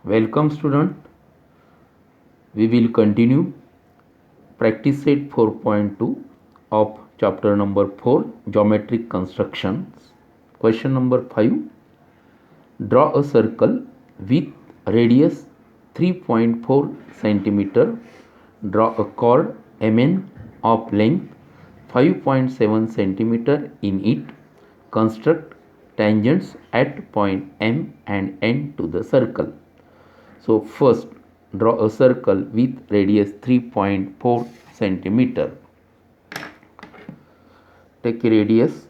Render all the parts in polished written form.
Welcome student. We will continue practice set 4.2 of chapter number 4 geometric constructions. Question number 5. Draw a circle with radius 3.4 centimeter. Draw a chord MN of length 5.7 centimeter in it. Construct tangents at point M and N to the circle. So first draw a circle with radius 3.4 centimeter. Take a radius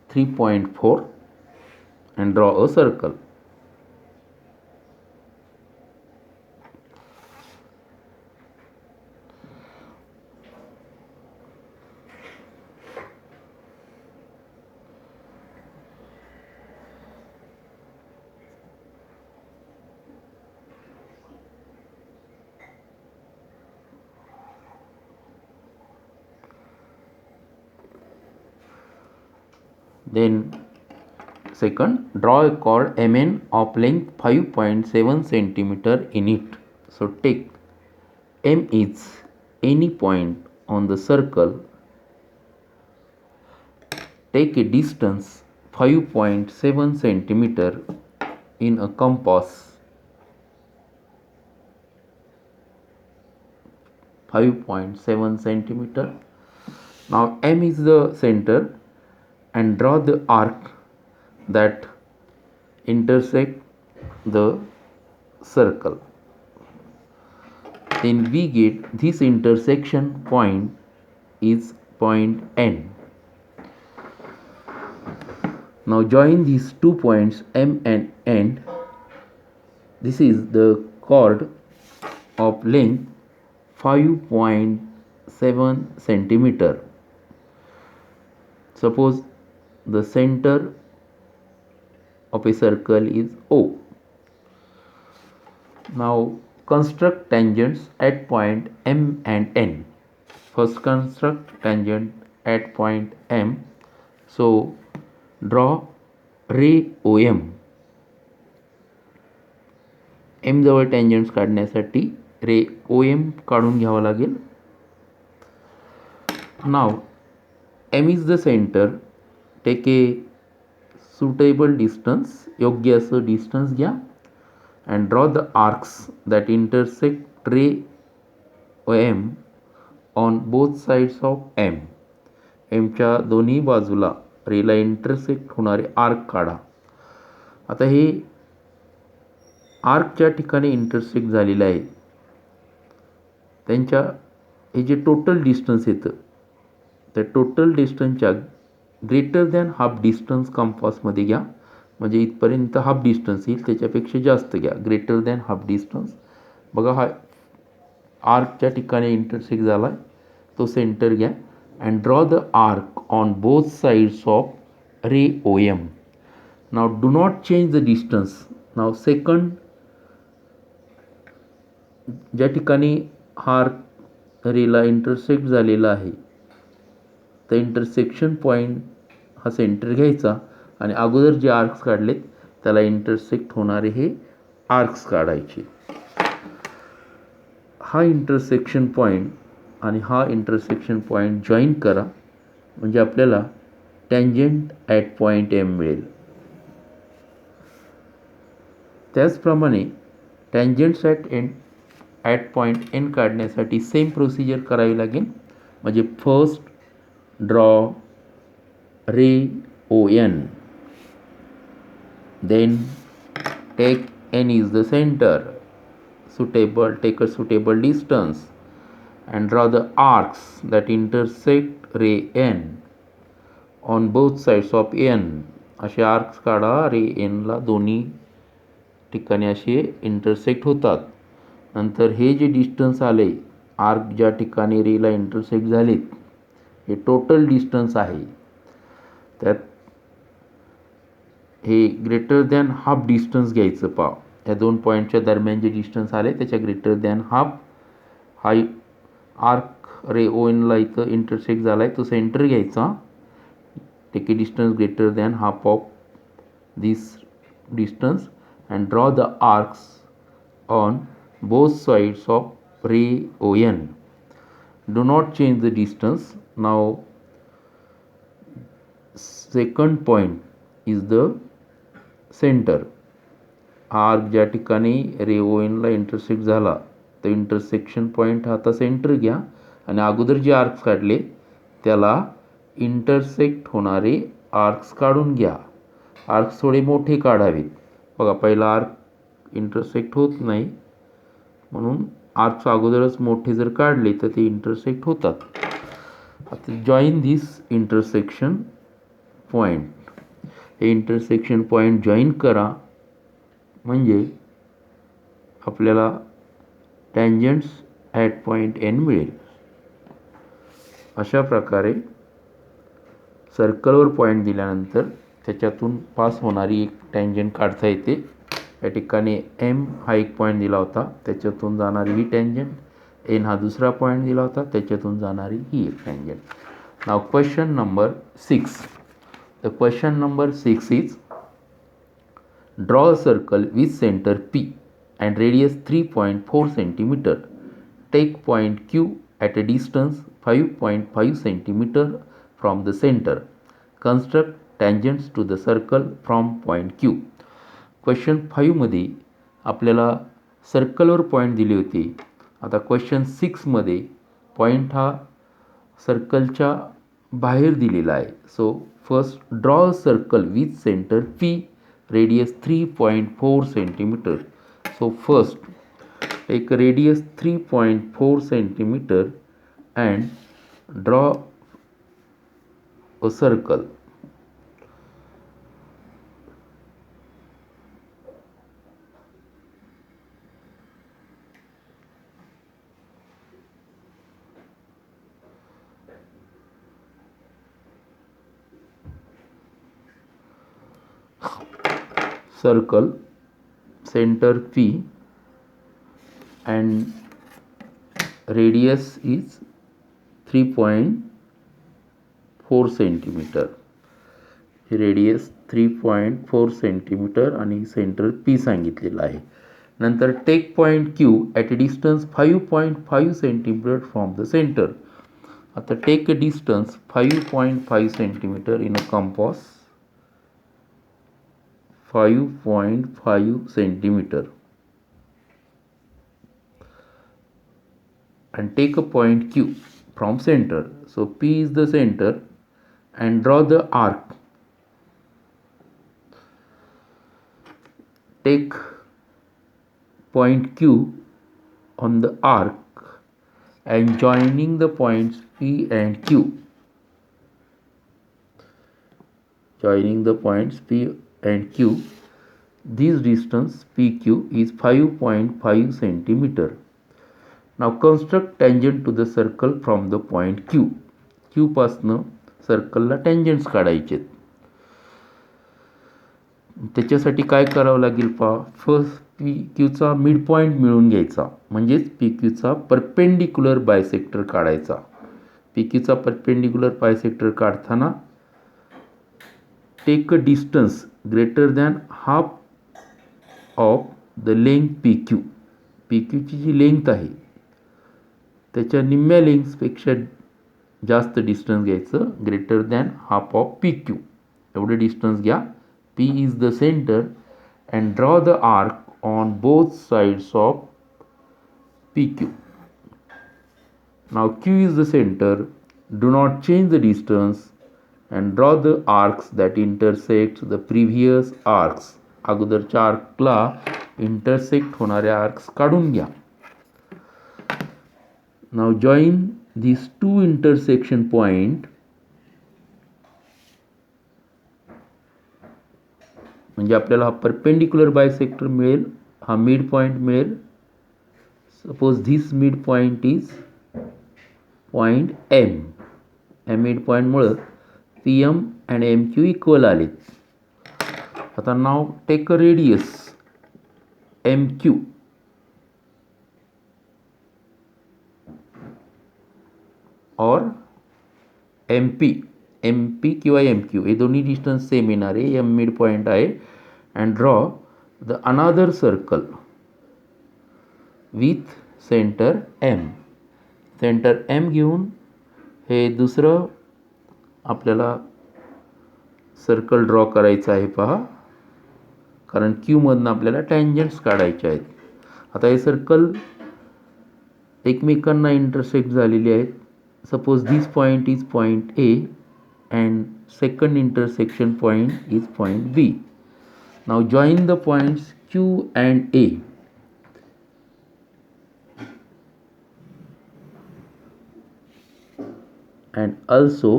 3.4 and draw a circle. Then second, draw a chord MN of length 5.7 centimeter in it. So take M is any point on the circle. Take a distance 5.7 centimeter in a compass. 5.7 centimeter. Now M is the center and draw the arc that intersect the circle. Then we get this intersection point is point N. Now join these 2 points M and N. This is the chord of length 5.7 centimeter. Suppose the center of a circle is O. Now construct tangents at point M and N. First construct tangent at point M. So draw ray OM. M जवळ tangents काढण्यासाठी रे OM काढून घ्यावा लागेल. Now M is the center. Take a suitable distance, योग्य असं distance घ्या and draw the arcs that intersect ray OM on both sides of M. M च्या दोन्ही बाजूला रेला इंटरसेक्ट होणारे आर्क काढा. आता हे आर्कच्या ठिकाणी इंटरसेक्ट झालेले आहे त्यांच्या हे जे टोटल डिस्टन्स येतं त्या टोटल डिस्टन्सच्या ग्रेटर दॅन हाफ डिस्टन्स कंपासमध्ये घ्या. म्हणजे इथपर्यंत हाफ डिस्टन्स येईल त्याच्यापेक्षा जास्त घ्या. ग्रेटर दॅन हाफ डिस्टन्स बघा हा आर्कच्या ठिकाणी इंटरसेक्ट झाला आहे तो सेंटर घ्या and draw the arc on both sides of ray OM. Now do not change the distance. Now second ज्या ठिकाणी हा रेला इंटरसेक्ट झालेला आहे तर इंटरसेक्शन पॉईंट हा सेंटर घ्यायचा आणि अगोदर जे आर्क्स काढलेत त्याला इंटरसेक्ट होणारे हे आर्क्स काढायचे. हा इंटरसेक्शन पॉईंट आणि हा इंटरसेक्शन पॉईंट जॉईन करा म्हणजे आपल्याला टँजंट ॲट पॉईंट एम मिळेल. त्याचप्रमाणे टँजंट्स ॲट पॉईंट एन काढण्यासाठी सेम प्रोसिजर करावी लागेल. म्हणजे first draw ray O N, then take N is the centre, take a suitable distance and draw the arcs that intersect ray n on both sides of n. असे arcs काढा रे एनला दोन्ही ठिकाणी असे इंटरसेक्ट होतात. नंतर हे जे डिस्टन्स आले आर्क ज्या ठिकाणी रेला इंटरसेक्ट झालेत हे टोटल डिस्टन्स आहे त्यात हे ग्रेटर दॅन हाफ डिस्टन्स घ्यायचं. पा या दोन पॉईंटच्या दरम्यान जे डिस्टन्स आले त्याच्या ग्रेटर दॅन हाफ हा आर्क रे ओ एनला इथं इंटरसेक्ट झाला आहे तो सेंटर घ्यायचा. Take a distance greater than half of this distance and draw the arcs on both sides of ray ON. Do not change the distance. Now second point is the center. Arc ज्या ठिकाणी रे ओ एनला intersect झाला तर intersection point हा आता centre घ्या आणि अगोदर जे आर्क्स काढले त्याला इंटरसेक्ट होणारे आर्क्स काढून घ्या. आर्क्स थोडे मोठे काढावेत. बघा पहिला आर्क इंटरसेक्ट होत नाही म्हणून आर्क्स अगोदरच मोठे जर काढले तर ते इंटरसेक्ट होतात. आता जॉईन धिस इंटरसेक्शन पॉईंट. हे इंटरसेक्शन पॉईंट जॉईन करा म्हणजे आपल्याला टँजंट्स ॲट पॉईंट एन मिळेल. अशा प्रकारे सर्कलवर पॉईंट दिल्यानंतर त्याच्यातून पास होणारी एक टँजंट काढता येते. या ठिकाणी एम हा एक पॉईंट दिला होता त्याच्यातून जाणारी ही टँजंट, एन हा दुसरा पॉईंट दिला होता त्याच्यातून जाणारी ही एक tangent. Now question number 6. The question number 6 is draw a circle with center P and radius 3.4 cm. Take point Q at a distance 5.5 cm from the center. Construct tangents to the circle from point Q. Question 5 मध्ये आपल्याला सर्कलवर point दिले होते. आता question 6 मध्ये point हा सर्कलच्या बाहेर दिलेला आहे. So first draw a circle with centre P, radius 3.4 centimeter. So first take a radius 3.4 centimeter and draw a circle. Circle center P and radius is 3.4 centimeter. Radius 3.4 centimeter आणि center P सांगितलेलं आहे. नंतर take point Q at a distance 5.5 centimeter from the center. आता take a distance 5.5 centimeter in a compass 5.5 centimeter and take a point Q from center. So P is the center and draw the arc. Take point Q on the arc and joining the points P and Q. Joining the points P and Q, this distance PQ is 5.5 centimeter. Now construct tangent to the circle from the point Q. Q पासनं सर्कलला टँजंट्स काढायचे. त्याच्यासाठी काय करावं लागेल पहा. First P क्यूचा mid point मिळून घ्यायचा म्हणजेच पी क्यूचा परपेंडिक्युलर बायसेक्टर काढायचा. पी क्यूचा परपेंडिक्युलर बायसेक्टर काढताना take a distance greater than half of the length PQ. PQ ची जी लेंथ आहे त्याच्या निम्म्या लेंथपेक्षा जास्त डिस्टन्स घ्यायचं. Greater than half of PQ एवढं डिस्टन्स घ्या. P is the center and draw the arc on both sides of PQ. Now Q is the center. Do not change the distance and draw the arcs that intersect the previous arcs. अगोदरच्या आर्कला intersect होणाऱ्या arcs काढून घ्या. Now join these two intersection point. म्हणजे आपल्याला हा perpendicular bisector मिळेल, हा mid point मिळेल. Suppose this mid point is point M. या मिड पॉईंटमुळं PM and MQ इक्वल आले. आता नाव take a radius MQ or MP किंवा MQ हे दोन्ही डिस्टन्स सेम येणार आहे. M मिड पॉईंट आहे. And draw the another circle with center M. Center M घेऊन हे दुसरं आपल्याला सर्कल ड्रॉ करायचं आहे पहा, कारण क्यूमधनं आपल्याला टँजंट्स काढायचे आहेत. आता हे सर्कल एकमेकांना इंटरसेक्ट झालेली आहेत. Suppose this point is point A and second intersection point is point B. Now join the points Q and A. And also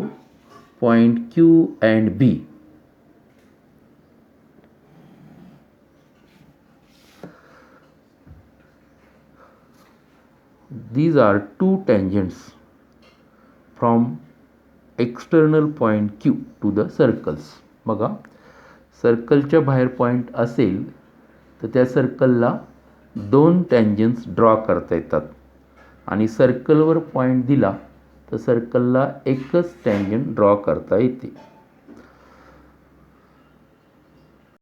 point Q and B. These are two tangents from external point Q to the circles. बघा, सर्कलच्या बाहेर point असेल तर त्या सर्कलला दोन टँजन्स draw करता येतात, आणि सर्कलवर point दिला तर सर्कलला एकच टँजंट ड्रॉ करता येते.